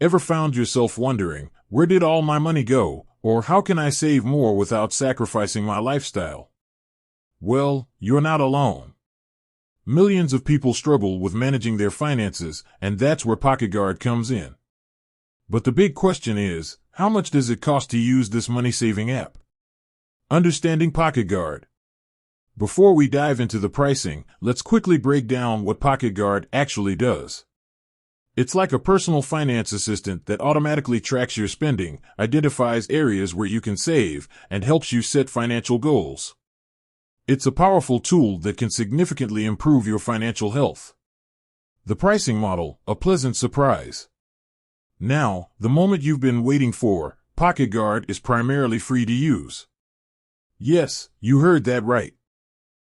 Ever found yourself wondering, where did all my money go, or how can I save more without sacrificing my lifestyle? Well, you're not alone. Millions of people struggle with managing their finances, and that's where PocketGuard comes in. But the big question is, how much does it cost to use this money-saving app? Understanding PocketGuard. Before we dive into the pricing, let's quickly break down what PocketGuard actually does. It's like a personal finance assistant that automatically tracks your spending, identifies areas where you can save, and helps you set financial goals. It's a powerful tool that can significantly improve your financial health. The pricing model, a pleasant surprise. Now, the moment you've been waiting for, PocketGuard is primarily free to use. Yes, you heard that right.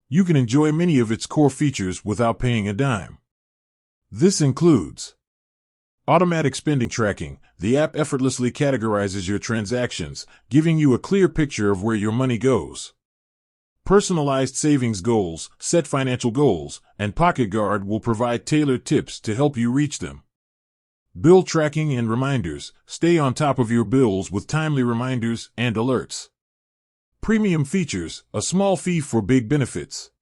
You can enjoy many of its core features without paying a dime. This includes automatic spending tracking. The app effortlessly categorizes your transactions, giving you a clear picture of where your money goes. Personalized savings goals, set financial goals, and PocketGuard will provide tailored tips to help you reach them. Bill tracking and reminders. Stay on top of your bills with timely reminders and alerts. Premium features, a small fee for big benefits.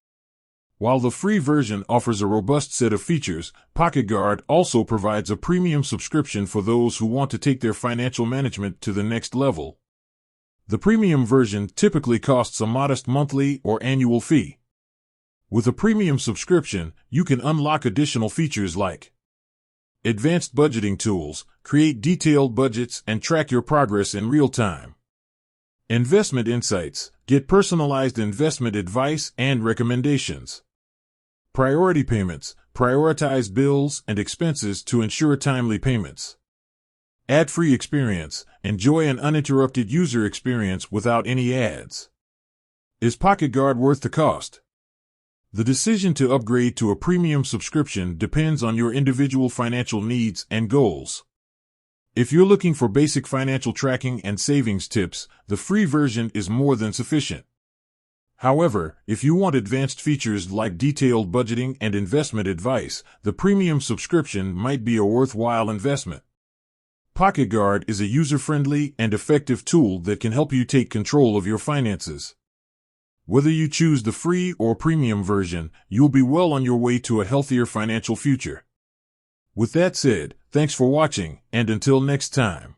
While the free version offers a robust set of features, PocketGuard also provides a premium subscription for those who want to take their financial management to the next level. The premium version typically costs a modest monthly or annual fee. With a premium subscription, you can unlock additional features like advanced budgeting tools, create detailed budgets, and track your progress in real time. Investment insights, get personalized investment advice and recommendations. Priority payments, prioritize bills and expenses to ensure timely payments. Ad-free experience, enjoy an uninterrupted user experience without any ads. Is PocketGuard worth the cost? The decision to upgrade to a premium subscription depends on your individual financial needs and goals. If you're looking for basic financial tracking and savings tips, the free version is more than sufficient. However, if you want advanced features like detailed budgeting and investment advice, the premium subscription might be a worthwhile investment. PocketGuard is a user-friendly and effective tool that can help you take control of your finances. Whether you choose the free or premium version, you'll be well on your way to a healthier financial future. With that said, thanks for watching, and until next time.